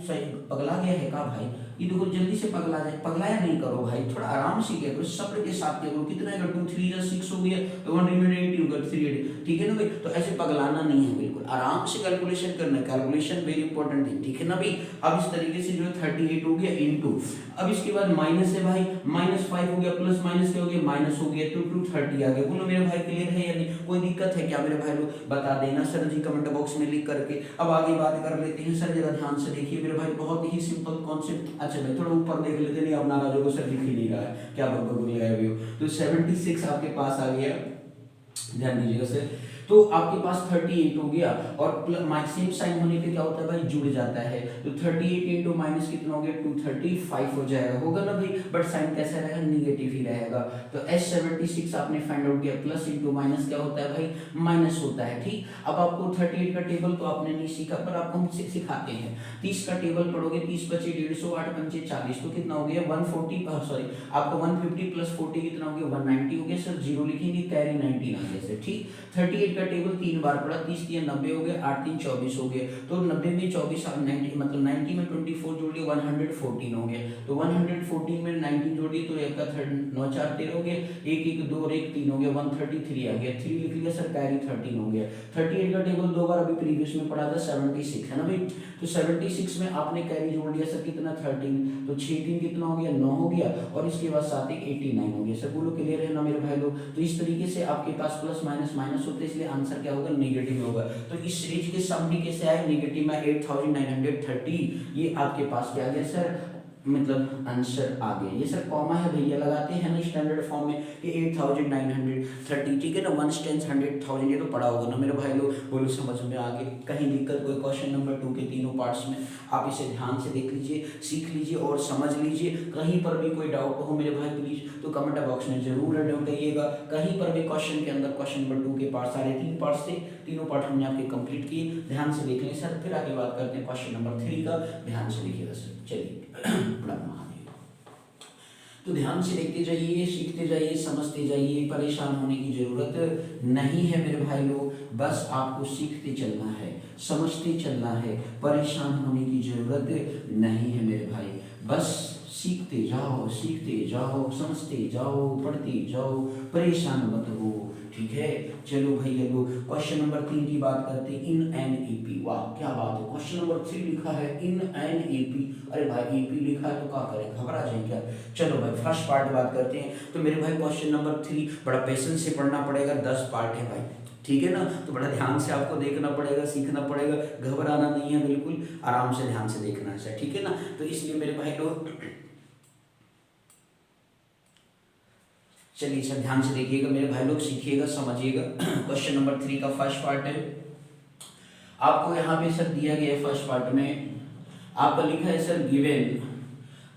सही पगला गया है का भाई? ये देखो जल्दी से पगला जाए, पगलाया नहीं करो भाई, थोड़ा आराम से किया करो, सब्र के साथ किया करो। कितना है 2 3 6 हो गया, तो 1 रिमेनिंग 18 होगा 3, ठीक है ना भाई। तो ऐसे पगलाना नहीं है, बिल्कुल आराम से कैलकुलेशन करना है, कैलकुलेशन वेरी इंपॉर्टेंट है, ठीक है ना भाई। अब इस तरीके से जो है 38 हो गया इनटू, अब इसके बाद माइनस है भाई, -5 हो गया, प्लस माइनस क्या हो गया माइनस हो गया, तो 230 आ गया। बोलो मेरे भाई क्लियर है या नहीं? कोई दिक्कत है क्या मेरे भाई लोग? बता देना सर जी कमेंट बॉक्स में लिख करके। अब आगे बात कर लेते हैं सर, जरा ध्यान से देखिए मेरे भाई, बहुत ही सिंपल कॉन्सेप्ट। अच्छा भाई थोड़ा ऊपर देख लेते, नहीं अब नाराज को सर दिख ही नहीं रहा है, क्या बकबक लगाए हुए हो। तो 76 आपके पास आ गया, ध्यान दीजिएगा सर। तो आपके पास 38 हो गया, और सेम साइन होने पे क्या होता है भाई, जुड़ जाता है। तो 38 इंटू माइनस कितना हो गया 235 हो जाएगा, होगा ना भाई। बट साइन कैसा रहेगा, निगेटिव ही रहेगा। तो S76 आपने फाइंड आउट किया, प्लस इंटू माइनस क्या होता है भाई, माइनस होता है, ठीक। अब आपको 38 का टेबल तो आपने नहीं सीखा, पर आपको हम सिखाते हैं। 30 का टेबल पढ़ोगे, 30 बचे 150, 8 पंचे 40, तो कितना हो गया 140, सॉरी आपका 150 प्लस 40 कितना हो गया 190 हो गया सर। जीरो लिखेंगे, कैरी 19 आ गया सर, ठीक। 38 का टेबल 3 बार पढ़ा, 30 3 90 हो गए, 8 3 24 हो गए। तो 90 में 24 90 मतलब 90 में 24 जोड़ लिया 114 हो गया। तो 114 में 90 जोड़िए तो एक का 9 4 13 हो गया, 1 1 2 और 1 3 हो गया, 133 आ गया, 3 लिख लिया सर, कैरी 13 हो गया। 38 का टेबल 2 बार अभी प्रीवियस में पढ़ा था, 76 है ना भाई। तो 76 में आपने कैरी जोड़ लिया सर, कितना 13, तो 6 3 कितना हो गया 9 हो गया, और इसके बाद 7 1 89 हो गया सर। बोलो क्लियर है ना मेरे भाई लोग? तो इस तरीके से आपके पास प्लस माइनस माइनस होते, इसलिए आंसर क्या होगा, नेगेटिव होगा। तो इस सीरीज के सम भी कैसे आए, नेगेटिव में 8930, ये आपके पास क्या आ गया सर, मतलब आंसर आ गया। ये सर कॉमा है भैया, लगाते हैं ना स्टैंडर्ड फॉर्म में, ये 8930, ठीक है ना, 1 टेंस 100,000, ये तो पढ़ा होगा ना मेरे भाई लोग। बोलो समझ में आ गए? कहीं दिक्कत कोई क्वेश्चन नंबर 2 के तीनों पार्ट्स में, आप इसे ध्यान से देख लीजिए, सीख लीजिए और समझ लीजिए। कहीं पर भी कोई डाउट हो मेरे भाई प्लीज तो कमेंट बॉक्स में जरूर बताइएगा। कहीं पर भी क्वेश्चन के अंदर क्वेश्चन नंबर 2 के पार्ट, सारे 3 पार्ट्स थे, तीनों पार्ट हमने आपके कंप्लीट किए, ध्यान से देख लें सर। फिर आगे बात करते हैं क्वेश्चन नंबर 3 का, ध्यान से देखिएगा सर। चलिए तो ध्यान से देखते जाइए, सीखते जाइए, समझते जाइए, परेशान होने की जरूरत नहीं है मेरे भाई लोग। बस आपको सीखते चलना है, समझते चलना है, परेशान होने की जरूरत नहीं है मेरे भाई। बस सीखते जाओ, समझते जाओ, पढ़ते जाओ, परेशान मत हो, ठीक है। चलो भैया लोग क्वेश्चन नंबर 3 की बात करते हैं, इन एन एपी। वाह क्या बात है, क्वेश्चन नंबर 3 लिखा है इन एन एपी। अरे भाई एपी लिखा है तो क्या करें, घबरा जाए क्या। चलो भाई फर्स्ट पार्ट बात करते हैं। तो मेरे भाई क्वेश्चन नंबर 3 बड़ा पेशेंस से पढ़ना पड़ेगा, 10 पार्ट है भाई, ठीक है ना। तो बड़ा ध्यान से आपको देखना पड़ेगा, सीखना पड़ेगा, घबराना नहीं है, बिल्कुल आराम से ध्यान से देखना है, ठीक है ना। तो इसलिए मेरे भाई लोग चलिए सर ध्यान से देखिएगा मेरे भाई लोग, सीखिएगा समझिएगा। क्वेश्चन नंबर 3 का फर्स्ट पार्ट है, आपको यहाँ पे सर दिया गया है फर्स्ट पार्ट में आपका लिखा है सर गिवन,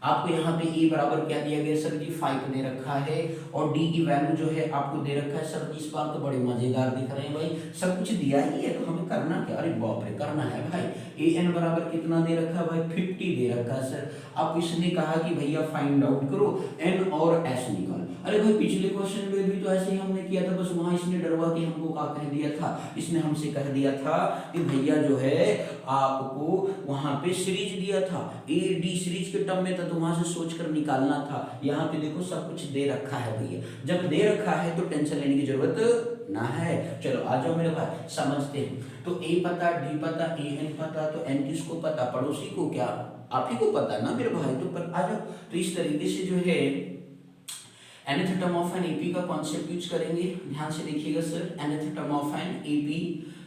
आपको यहाँ पे e बराबर क्या दिया गया सर जी 5 दे रखा है, और d की वैल्यू जो है आपको दे रखा है सर। इस बार तो बड़े मजेदार दिख रहे हैं भाई, सब कुछ दिया ही है तो हमें करना क्या, अरे बाप रे करना है भाई। an बराबर कितना दे रखा है भाई 50 दे रखा है सर। अब इसने कहा कि भैया फाइंड आउट करो n और s निकाल। अरे भाई पिछले क्वेश्चन में भी तो ऐसे ही हमने किया था, बस वहां इसने डरवा के हमको क्या कह दिया था, इसने हमसे कह दिया था कि भैया जो है आपको वहां पे सीरीज दिया था, ए डी सीरीज के टर्म में था, तो वहां से सोच कर निकालना था। यहाँ पे देखो सब कुछ दे रखा है भैया, जब दे रखा है तो टेंशन लेने की जरूरत ना है। चलो आ जाओ मेरे भाई समझते हैं। तो ए पता, डी पता, ए एन पता, तो एन किसको पता, पड़ोसी को, क्या आप ही को पता ना मेरे भाई। तो पर आ जाओ, तो इस तरीके से जो है nth term of N AP का कॉन्सेप्ट यूज करेंगे, ध्यान से देखिएगा sir. nth term of an AP,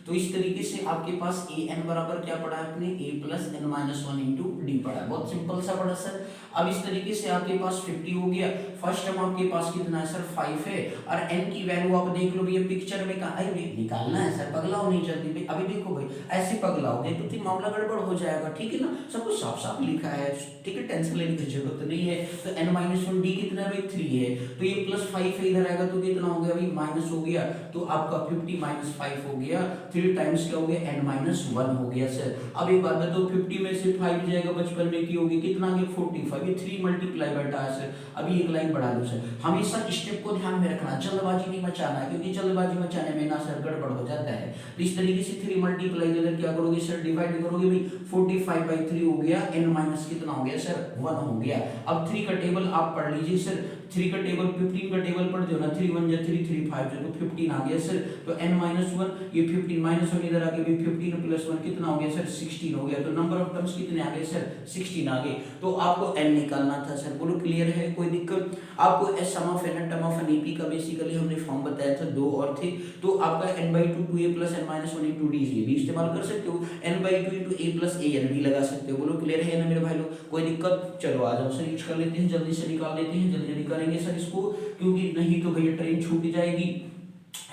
तो इस तरीके से आपके पास ए एन बराबर क्या पढ़ा है आपने, a plus n minus 1 into d पढ़ा है, बहुत सिंपल सा पढ़ा सर। अब इस तरीके से आपके पास 50 हो गया, फर्स्ट टर्म आपके पास कितना है सर 5 है, और एन की वैल्यू आप देख लो भैया पिक्चर में कहा है निकालना है सर, पगलाओ नहीं जल्दी भाई। अभी देखो भाई ऐसे पगलाओगे तो फिर मामला गड़बड़ हो जाएगा, ठीक है ना। सब कुछ साफ साफ लिखा है, ठीक है, टेंशन लेने की जरूरत नहीं है। तो एन माइनस 1 डी कितना है भाई 3 है, तो ये प्लस 5 है, इधर आएगा तो कितना हो गया भाई माइनस हो गया, तो आपका 50 माइनस 5 हो गया, 3 टाइम्स क्या हो गया n माइनस 1 हो गया सर। अब एक बात बताओ 50 में से 5 जाएगा बचपन में की होगी कितना आ गया 45, ये 3 मल्टीप्लाई बैठा है सर। अभी एक लाइन बढ़ा लो सर, हमेशा स्टेप को ध्यान में रखना, जल्दबाजी नहीं मचाना है, क्योंकि जल्दबाजी मचाने में ना सर गड़बड़ हो जाता है। तो इस तरीके से 3 मल्टीप्लाई इधर क्या करोगे सर डिवाइड करोगे भाई, 45/3 हो गया, n माइनस कितना हो गया सर 1 हो गया। अब 3 का टेबल आप पढ़ लीजिए सर, 3 का टेबल 15 का टेबल पढ़ दो ना, 3 1 जा 3 3 5 जो, तो 15 आ गया सर। तो n माइनस 1 ये 15 माइनस 1 इधर आके भी 15 प्लस 1 कितना हो गया सर 16 हो गया। तो नंबर ऑफ टर्म्स कितने आ गए सर 16 आ गए। तो आपको n निकालना था सर, बोलो क्लियर है कोई दिक्कत। आपको S sum of n term of N AP का बेसिकली हमने फॉर्म बताया था, दो और थे। तो आपका n/2 2a plus n minus 1 into d ये भी इस्तेमाल कर सकते हो, n/2 into a plus a n भी लगा सकते हो। बोलो क्लियर है ना मेरे भाई लोग, कोई दिक्कत। चलो आ जाओ सर यूज कर लेते हैं, जल्दी से निकाल लेते हैं, जल्दी जल्दी करेंगे सर इसको, क्योंकि नहीं तो भैया ट्रेन छूट जाएगी।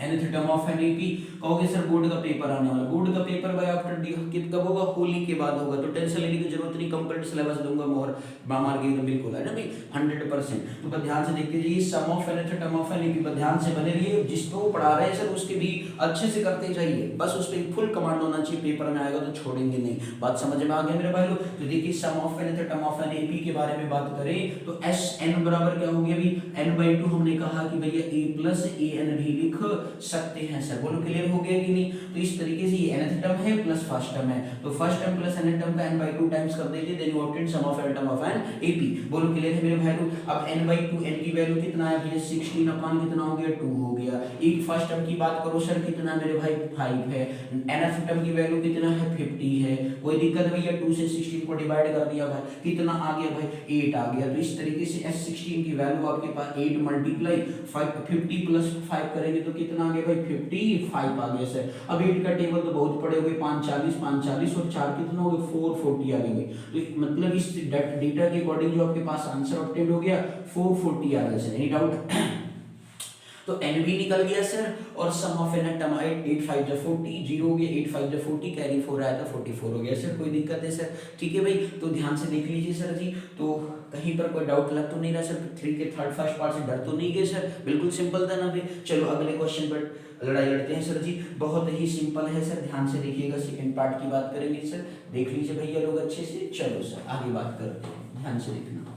nth term of an AP कहोगे सर बोर्ड का पेपर आने वाला, बोर्ड का पेपर भाई आफ्टर कब होगा, होली के बाद होगा, तो टेंशन लेने की जरूरत नहीं, कंप्लीट सिलेबस दूंगा मोहर मार के एकदम बिल्कुल है ना भाई 100%। तो पर ध्यान से देखते जाइए, sum of nth term of N AP पर ध्यान से बने रहिए, जिसको पढ़ा रहे हैं सर उसके भी अच्छे से करते जाइए, बस उस पर फुल कमांड होना चाहिए, पेपर में आएगा तो छोड़ेंगे नहीं। बात समझ में आ गया मेरे भाई लोग। तो देखिए sum of nth term of N AP के बारे में बात करें तो एस एन बराबर क्या हो गया भाई n/2, हमने कहा कि भैया a प्लस a n भी लिख सकते हैं सर। बोलो क्लियर हो गया कि नहीं। तो इस तरीके से ये nth टर्म है प्लस फर्स्ट टर्म है, तो first term plus nth term का n/2 टाइम्स कर दीजिए, then you obtain sum of n term of N AP. बोलो क्लियर है मेरे भाई लोग। अब n/2 n की वैल्यू कितना है भैया 16 अपॉन कितना हो गया 2 हो गया। एक फर्स्ट टर्म की बात करो सर कितना मेरे भाई 5 है, nth टर्म की वैल्यू कितना है 50 है, कोई दिक्कत भैया 2 से 16 को डिवाइड कर दिया भाई, कितना आ गया भाई 8 आ गया। तो इस तरीके से s16 की वैल्यू आपके पास 8 मल्टीप्लाई 50 प्लस 5 करेंगे तो कितना आ गया भाई 55 आ गया सर। अब 8 का टेबल तो बहुत पड़े हुए 5 40 5 40 और 4 कितना हो गया 440 आ गए। तो मतलब इस डेटा के अकॉर्डिंग जो आपके पास आंसर ऑब्टेन हो गया 440 आ गया सर, एनी डाउट। तो n भी निकल गया सर, और सम ऑफ n टर्म 8 5 जा 40 0 हो गया, 8 5 जा 40 कैरी 4 आया था 44 हो गया सर। कोई दिक्कत है सर, ठीक है भाई। तो ध्यान से देख लीजिए सर जी, तो कहीं पर कोई डाउट लग तो नहीं रहा सर, 3 के थर्ड फर्स्ट पार्ट से डर तो नहीं गए सर, बिल्कुल सिंपल था ना भाई। चलो अगले क्वेश्चन पर लड़ाई लड़ते हैं सर जी, बहुत ही सिंपल है सर, ध्यान से देखिएगा। सेकंड पार्ट की बात करेंगे सर, देख लीजिए भैया लोग अच्छे से। चलो सर आगे बात करते हैं, ध्यान से देखना।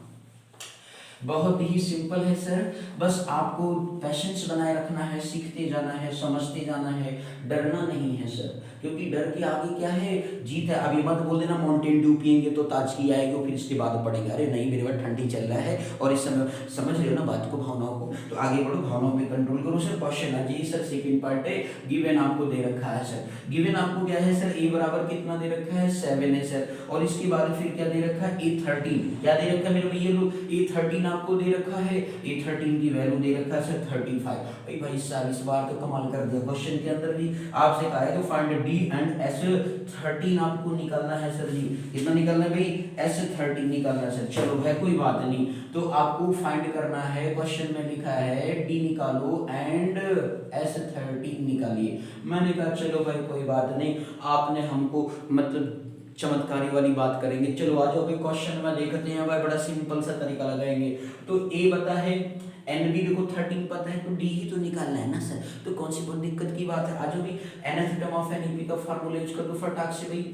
बहुत ही सिंपल है सर, बस आपको पैशंस बनाए रखना है, सीखते जाना है, समझते जाना है, डरना नहीं है सर, क्योंकि डर के आगे क्या है, जीत है। अभी मत बोल देना माउंटेन ड्यू पियेंगे तो ताजगी आएगी और फिर इसके बाद पड़ेगा, अरे नहीं मेरे पास ठंडी चल रहा है और इस समय समझ रहे हो ना बात को, भावनाओं को, तो आगे बढ़ो, भावनाओं पे कंट्रोल करो सर। क्वेश्चन है जी सर, सेकंड पार्ट है, गिवन आपको दे रखा है सर, गिवन आपको क्या है सर, ए बराबर कितना दे रखा है 7 है सर, और इसके बाद फिर क्या दे रखा है A13, क्या दे रखा है मेरे भैया लोग, A13 आपको दे रखा है, A13 की वैल्यू दे रखा है सर 35। भाई साहब इस बार तो कमाल कर दिया, क्वेश्चन के अंदर भी आपसे कहा है तो फाइंड D एंड S13 आपको निकालना है सर जी, कितना निकालना है भाई, S13 निकालना है सर। चलो भाई कोई बात नहीं, तो आपको फाइंड करना है, क्वेश्चन में लिखा है D निकालो एंड S13 निकालिए। मैंने कहा चलो भाई कोई बात नहीं, आपने हमको मतलब चमत्कारी वाली बात करेंगे, चलो आ जाओ भाई क्वेश्चन में देखते हैं भाई, बड़ा सिंपल सा तरीका लगाएंगे। तो ए बता है, एन बी देखो 13 पता है, तो डी ही तो निकालना है ना सर, तो कौन सी बहुत दिक्कत की बात है। आज भी nth term of N AP का फार्मूला यूज कर दो फटाक से भाई,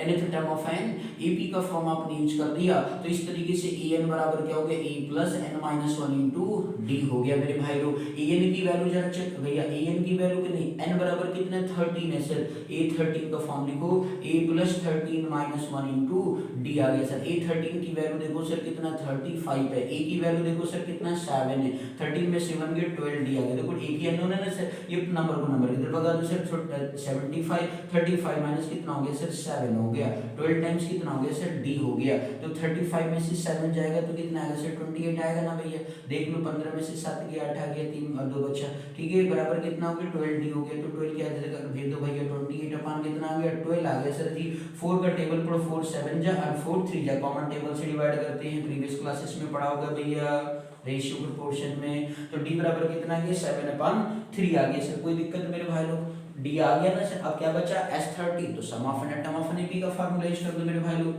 nth term of N AP का फॉर्म आपने यूज कर दिया, तो इस तरीके से ए एन बराबर क्या हो गया, a plus n minus one into d हो गया मेरे भाई लोग। ए एन की वैल्यू जरा चेक भैया, ए एन की वैल्यू कितनी, एन बराबर कितने 13 है सर, A13 का फॉर्म लिखो, a plus 13 minus one into d आ गया सर। A13 की वैल्यू देखो सर कितना 35 है, ए की वैल्यू देखो सर कितना 7 है, 13 में 7 गए 12 डी आ गया। देखो ए की अननोन है ना सर, ये नंबर को नंबर इधर भगा दो सर, 75 35 माइनस कितना हो गया सर 7 हो गया, 12 टाइम्स कितना हो गया सर डी हो गया, तो 35 में से 7 जाएगा तो कितना आएगा सर 28 आएगा ना भैया, देख लो 15 में से 7 गया 8 आ गया, 3 और 2 बचा, ठीक है, बराबर कितना हो गया 12 डी हो गया, तो 12 क्या भेज दो भैया 28 अपान कितना आ गया 12 आ गया सर जी। 4 का टेबल पढ़ो, 4 7 जा और 4 3 जा, कॉमन टेबल से डिवाइड करते हैं, प्रीवियस क्लासेस में पढ़ा होगा भैया रेशियो प्रोपोर्शन में, तो डी बराबर कितना आ गया 7 अपान 3 आ गया सर। कोई दिक्कत मेरे भाई लोग, डी आ गया ना सर। अब क्या बचा S13, तो sum of nth term of N AP का फार्मूला यूज कर दो मेरे भाई लोग,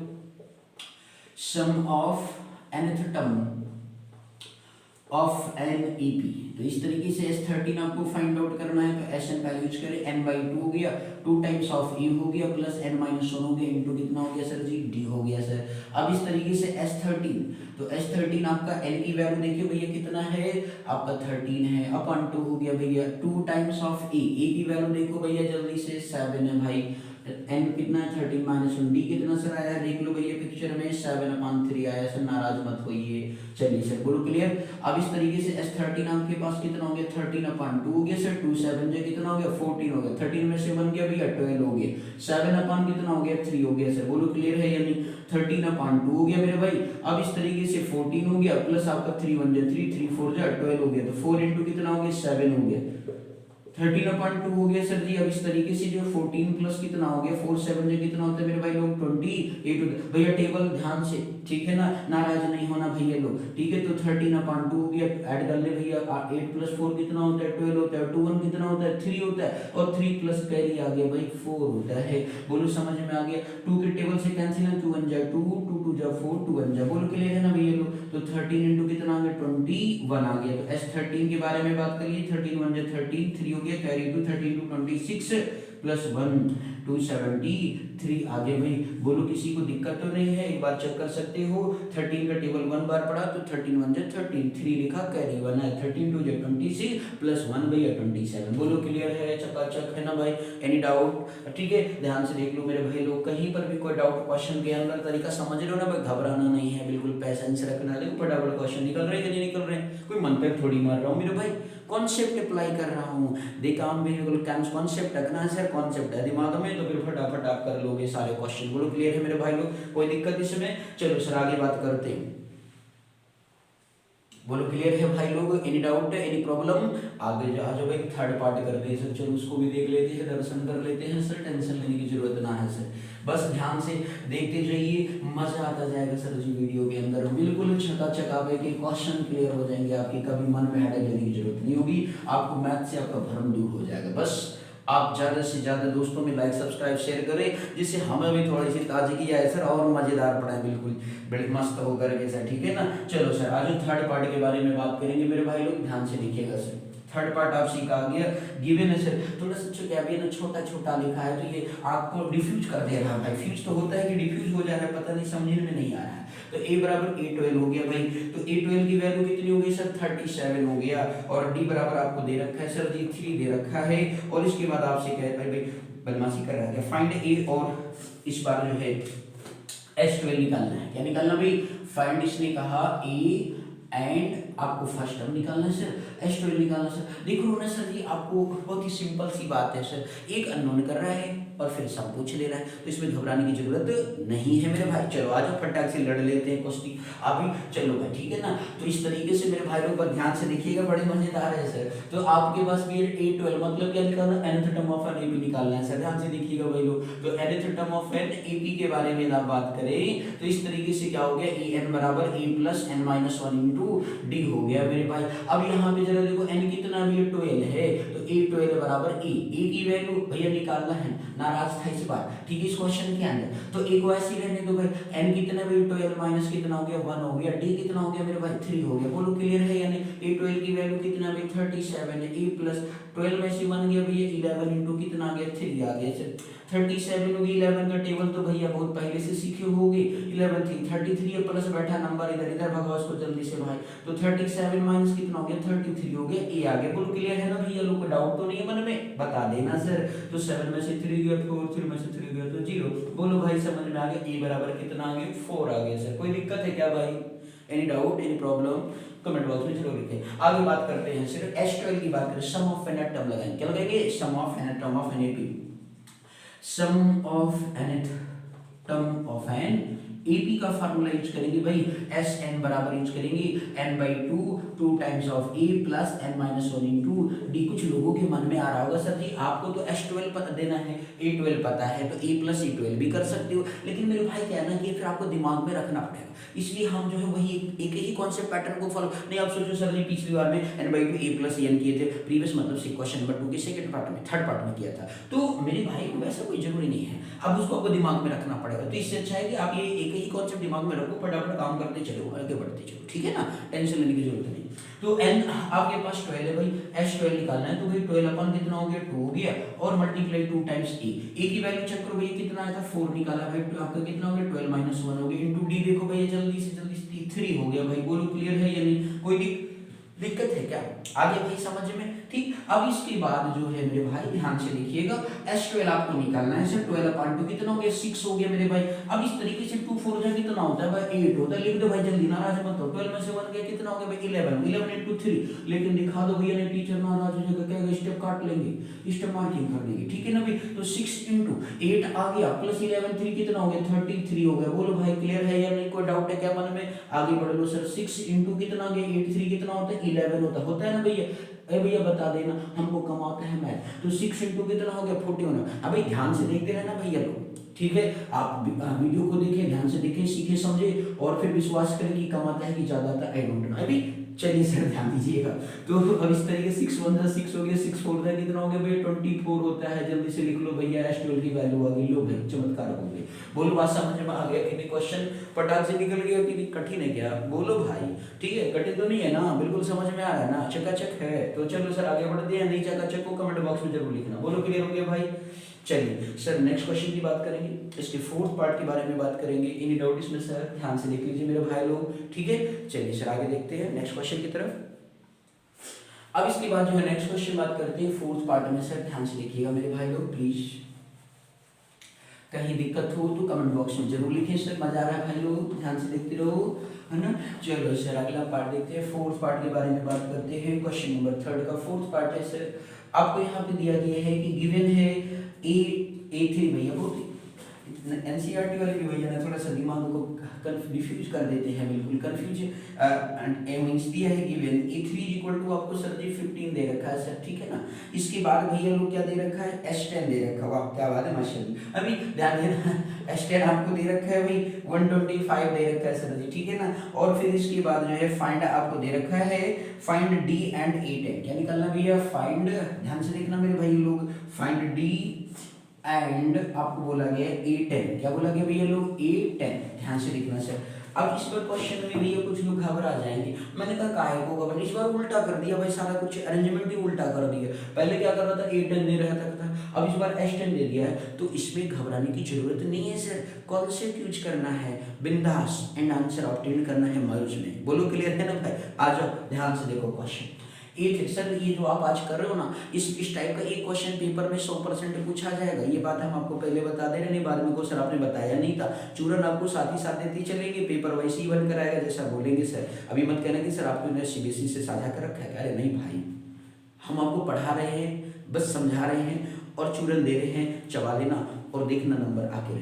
sum of nth term of N AP, तो इस तरीके से S13 आपको फाइंड आउट करना है, तो Sn पहले यूज करें, n/2 हो गया, 2 टाइम्स ऑफ e हो गया प्लस n-1 हो गया इनटू कितना हो गया सर जी d हो गया सर। अब इस तरीके से S13, तो S13 आपका n की वैल्यू देखिए भैया कितना है आपका 13 है, अपन 2 हो गया भैया, 2 टाइम्स ऑफ e की वैल्यू देखो भैया जल्दी से 7 है भाई, n कितना है 13 माइनस 1, डी कितना सर आया देख लो भैया पिक्चर में 7/3 आया सर, नाराज मत होइए। चलिए सर बोलो क्लियर। अब इस तरीके से S13 आपके पास कितना हो गया 13/2 हो गया सर, 2 7 जो कितना हो गया 14 हो गया, 13 में से 1 गया भैया 12 हो गया, 7 कितना हो गया 3 हो गया सर, बोलो क्लियर है यानी 13/2 हो गया मेरे भाई। अब इस तरीके से 14 हो गया प्लस आपका 3 1 जा 3 3 4 जा 12 हो गया, तो 4 इंटू कितना हो गया 7 हो गया, 13/2 हो गया सर जी। अब इस तरीके से जो 14 प्लस कितना हो गया 4 7 जो कितना होता है मेरे भाई लोग 28 भैया, टेबल ध्यान से ठीक है ना, नाराज नहीं होना भैया लोग, ठीक है। तो 13/2 हो गया, ऐड कर ले भैया, 8 प्लस 4 कितना होता है 12 होता है, 2 1 कितना होता है 3 होता है, और 3 प्लस कैरी आ गया भाई 4 होता है, बोलो समझ में आ गया। 2 के टेबल से कैंसिल है, 2 1 जा 2 2 2 जा 4 2 1 जा, बोलो क्लियर है ना भैया लोग। तो 13 इंटू कितना आ गया 21 आ गया। तो S13 के बारे में बात करिए, 13 1 जा 13 3 हो गया, कैरी टू 13 टू 26 प्लस 1 273 आगे भाई, बोलो किसी को दिक्कत तो नहीं है, एक बार चेक कर सकते हो। 13 का टेबल 1 बार पढ़ा तो 13 1 जा 13, 3 लिखा कैरी 1 है, 13 2 जा 26 प्लस 1 भैया 27, बोलो क्लियर है, चकाचक है ना भाई, एनी डाउट, ठीक है। ध्यान से देख लो मेरे भाई लोग, कहीं पर भी कोई डाउट क्वेश्चन के अंदर तरीका समझ रहे हो ना भाई, घबराना नहीं है, बिल्कुल पैसेंस रखना है, फटाफट क्वेश्चन निकल रहे हैं कि नहीं निकल रहे हैं, कोई मन पे थोड़ी मार रहा हूँ मेरे भाई, कॉन्सेप्ट अप्लाई कर रहा हूँ, देखा हम बिल्कुल कॉन्सेप्ट रखना है सर, कॉन्सेप्ट है दिमाग में तो फिर फटाफट आप कर लोगे सारे क्वेश्चन, बोलो क्लियर है मेरे भाई लोग, कोई दिक्कत इसमें। चलो सर आगे बात करते हैं, बोलो क्लियर है भाई लोग, एनी डाउट एनी प्रॉब्लम, आगे जा जो भाई थर्ड पार्ट करते हैं सर, चलो उसको भी देख लेते हैं, दर्शन कर लेते हैं सर, टेंशन लेने की जरूरत ना है सर, बस ध्यान से देखते जाइए, मजा आता जाएगा सर जी वीडियो के अंदर, बिल्कुल चकाचक आवे के क्वेश्चन क्लियर हो जाएंगे आपके, कभी मन में हेडेक लेने की जरूरत नहीं होगी, आपको मैथ से आपका भ्रम दूर हो जाएगा। बस आप ज़्यादा से ज़्यादा दोस्तों में लाइक सब्सक्राइब शेयर करें, जिससे हमें भी थोड़ी सी ताजगी आए सर, और मज़ेदार पढ़ाएं, बिल्कुल बड़े मस्त होकर के सर, ठीक है ना। चलो सर आज थर्ड पार्ट के बारे में बात करेंगे मेरे भाई लोग, ध्यान से देखिएगा सर। थर्ड पार्ट आपसे कहा गया गिवन है सर, थोड़ा सा क्या भी है ना छोटा छोटा लिखा है तो ये आपको डिफ्यूज कर दे रहा है भाई। फ्यूज तो होता है कि डिफ्यूज हो जा रहा है, पता नहीं समझने में नहीं आ रहा है। तो a बराबर a12 हो गया भाई। तो a12 की वैल्यू कितनी हो गई सर 37 हो गया। और d बराबर आपको दे रखा है सर जी 3 दे रखा है। और इसके बाद आपसे कह भाई बदमाशी कर रहा है फाइंड a, और इस बार जो है S12 निकालना है। क्या निकालना भाई? फाइंड इसने कहा a एंड आपको फर्स्ट टर्म निकालना है सर, S12 निकालना सर। देखो ना सर जी आपको बहुत ही सिंपल सी बात है सर, एक अननोन कर रहा है और फिर सब पूछ ले रहा है, तो इसमें घबराने की जरूरत नहीं है मेरे भाई। चलो आज फटाक से लड़ लेते हैं कुश्ती अभी, चलो भाई ठीक है ना। तो इस तरीके से मेरे भाई लोग पर ध्यान से देखिएगा, बड़े मजेदार है सर। तो आपके पास भी a12 मतलब क्या निकालना, nth term of an ab निकालना है सर, ध्यान से देखिएगा भाई लोग। तो nth term of an ab के बारे में आप बात करें तो इस तरीके से क्या हो गया, en बराबर a plus n minus 1 into d हो गया मेरे भाई। अब यहाँ पे जरा देखो n कितना भी 12 है, तो a12 बराबर a की वैल्यू भैया निकालना है, नाराज था इस बार ठीक है इस क्वेश्चन के अंदर। तो एक वैसे ही रहने दो भाई, n कितना भी 12 माइनस कितना हो गया 1 हो गया, d कितना हो गया मेरे भाई 3 हो गया। बोलो क्लियर है यानी a12 की वैल्यू कितना भी 37 है, a प्लस 12 में से 1 गया भैया 11 इंटू कितना आ गया 3 आ गया सर। 37 होगी 11 का टेबल तो भैया बहुत पहले से सीखे होगे, 11 थी 33 है प्लस बैठा नंबर इधर इधर भगाओ इसको जल्दी से भाई। तो 37 माइनस कितना हो गया 33 हो गया, ए आ गया। बोलो क्लियर है ना भैया लोग को, डाउट तो नहीं है मन में, बता देना सर। तो 7 में से 3 गया 4, 3 में से 3 गया तो 0। बोलो भाई समझ में आ गया, ए बराबर कितना आ गया 4 आ गया सर। कोई दिक्कत है क्या भाई? Any doubt any problem comment box में जरूर लिखें। आगे बात करते हैं सिर्फ S12 की बात करें, सम ऑफ nth टर्म लगाएंगे, क्या लगाएंगे? Sum of nth term of N AP, sum of nth term of N AP का फार्मूला यूज करेंगे भाई, एस एन बराबर यूज करेंगे n by 2 times of a plus n minus 1 into d. कुछ लोगों के मन में आ रहा होगा सर जी आपको तो S12 पता देना है, a12 पता है तो a प्लस a12 भी कर सकते हो, लेकिन मेरे भाई क्या है ना कि फिर आपको दिमाग में रखना पड़ेगा, इसलिए हम जो है वही एक ही कॉन्सेप्ट पैटर्न को फॉलो नहीं। आप सोचो सर जी पिछली बार में n by 2 a plus n किए थे, प्रीवियस मतलब से क्वेश्चन नंबर 2 के सेकंड पार्ट में थर्ड पार्ट में किया था। तो मेरे भाई वैसा कोई जरूरी नहीं है, अब उसको आपको दिमाग में रखना पड़ेगा। तो इससे अच्छा है कि आप ये एक ही कॉन्सेप्ट दिमाग में रखो, फटाफट काम करते चलो, आगे बढ़ते चलो, ठीक है ना, टेंशन लेने की जरूरत नहीं। तो n आपके पास 12 है भाई, S12 निकालना है, तो भाई 12 अपन कितना हो गया 2 हो गया, और मल्टीप्लाई 2 टाइम्स a की वैल्यू चेक करो भैया कितना आया था 4 निकाला भाई, तो आपका कितना हो गया 12 माइनस 1 हो गया इंटू d देखो भैया जल्दी से 3 हो गया भाई। बोलो क्लियर है या नहीं, कोई दिक्कत है क्या? आगे भाई समझ में ठीक। अब इसके बाद जो है मेरे भाई ध्यान से देखिएगा, S12 आपको निकालना है सर, 12 अपॉन 2 कितना हो गया 6 हो गया मेरे भाई। अब इस तरीके से 2 4 जा कितना होता है भाई 8 होता है, लिख दो भाई जल्दी, नाराज मत हो। 12 में से 1 गया कितना हो गया भाई 11 इंटू 3, लेकिन दिखा दो भैया, नहीं टीचर नाराज हो जाएगा, कहेगा स्टेप काट लेंगे, स्टेप मार्किंग कर देंगे, ठीक है ना भाई। तो 6 इंटू 8 आ गया प्लस 11 3 कितना हो गया 33 हो गया। बोलो भाई क्लियर है या नहीं, कोई डाउट है क्या मन में? आगे बढ़ लो सर, 6 इंटू कितना आ गया 8 3 कितना होता है 11 होता है ना भैया, अरे भैया बता देना, हमको कमाते हैं मैथ। तो 6 इंटू कितना हो गया 41। अब भाई ध्यान से देखते रहना भैया लोग, ठीक है, आप वीडियो को देखें, ध्यान से देखें, सीखे समझे, और फिर विश्वास करें कि कमाता है कि ज्यादा आता है, आई डोंट नो। अभी चलिए सर ध्यान दीजिएगा। तो अब इस तरीके 6 1 जा 6 हो गया, 6 4 जा कितना हो गया भैया 24 होता है, जल्दी से लिख लो भैया, S12 की वैल्यू आ गई, लो भाई चमत्कार हो गए। बोलो बात समझ में आ गया कि नहीं, क्वेश्चन पटाख से निकल गया कि कठिन है क्या? बोलो भाई ठीक है, कठिन तो नहीं है ना, बिल्कुल समझ में आ रहा है ना, चकाचक है। तो चलो सर आगे बढ़ते हैं, नहीं चकाचक को कमेंट बॉक्स में जरूर लिखना। बोलो क्लियर हो गया भाई? चलिए सर नेक्स्ट क्वेश्चन की बात करेंगे, इसके फोर्थ पार्ट के बारे में बात करेंगे। एनी डाउट इसमें सर? ध्यान से देख लीजिए मेरे भाई लोग, ठीक है। चलिए सर आगे देखते हैं नेक्स्ट क्वेश्चन की तरफ। अब इसके बाद जो है नेक्स्ट क्वेश्चन बात करते हैं फोर्थ पार्ट में सर, ध्यान से देखिएगा मेरे भाई लोग प्लीज, कहीं दिक्कत हो तो कमेंट बॉक्स में जरूर लिखें सर, मजा आ रहा है भाई लोग, ध्यान से देखते रहो, है ना। चलो सर अगला पार्ट देखते हैं, फोर्थ पार्ट के बारे में बात करते हैं। क्वेश्चन नंबर 3 का फोर्थ पार्ट है सर, आपको यहाँ पे दिया गया है कि गिवन है A3 भैया, बहुत एनसीईआरटी वाले भी भैया ना थोड़ा सा दिमाग को डिफ्यूज कर देते हैं, बिल्कुल कंफ्यूज मींस दिया है गिवन A3 इक्वल टू आपको सर जी 15 दे रखा है सर, ठीक है ना। इसके बाद भैया लोग क्या दे रखा है S10 दे रखा है, क्या बात है माशाल्लाह। अभी ध्यान देना S10 आपको दे रखा है भाई 125 दे रखा है सर जी, ठीक है ना। और फिर इसके बाद जो है फाइंड आपको दे रखा है फाइंड D एंड A10, क्या निकालना भैया फाइंड, ध्यान से देखना मेरे भाई लोग, फाइंड D एंड आपको बोला गया A10, क्या बोला गया भैया लोग, A10, ध्यान से देखना सर। अब इस बार क्वेश्चन में भैया कुछ लोग घबरा जाएंगे, मैंने कहा काहे को घबरा, इस बार उल्टा कर दिया भाई, सारा कुछ अरेंजमेंट ही उल्टा कर दिया। पहले क्या कर रहा था, A10 दे रहा था, अब इस बार S10 दे दिया है, तो इसमें घबराने की जरूरत नहीं है सर। कॉन्सेप्ट यूज करना है बिंदास एंड आंसर ऑब्टेन करना है मौज में। बोलो क्लियर है ना भाई, आ जाओ ध्यान से देखो क्वेश्चन। एक सर ये जो आप आज कर रहे हो ना, इस टाइप का एक क्वेश्चन पेपर में 100% पूछा जाएगा, ये बात हम आपको पहले बता दे रहे, नहीं बाद में को सर आपने बताया नहीं था। चूरन आपको साथ ही साथ देते चलेंगे, पेपर वैसे ही बन कराएगा जैसा बोलेंगे सर। अभी मत कहना कि सर आपने CBSE से साझा कर रखा है, अरे नहीं भाई, हम आपको पढ़ा रहे हैं, बस समझा रहे हैं और चूरन दे रहे हैं, चबा लेना और देखना नंबर आके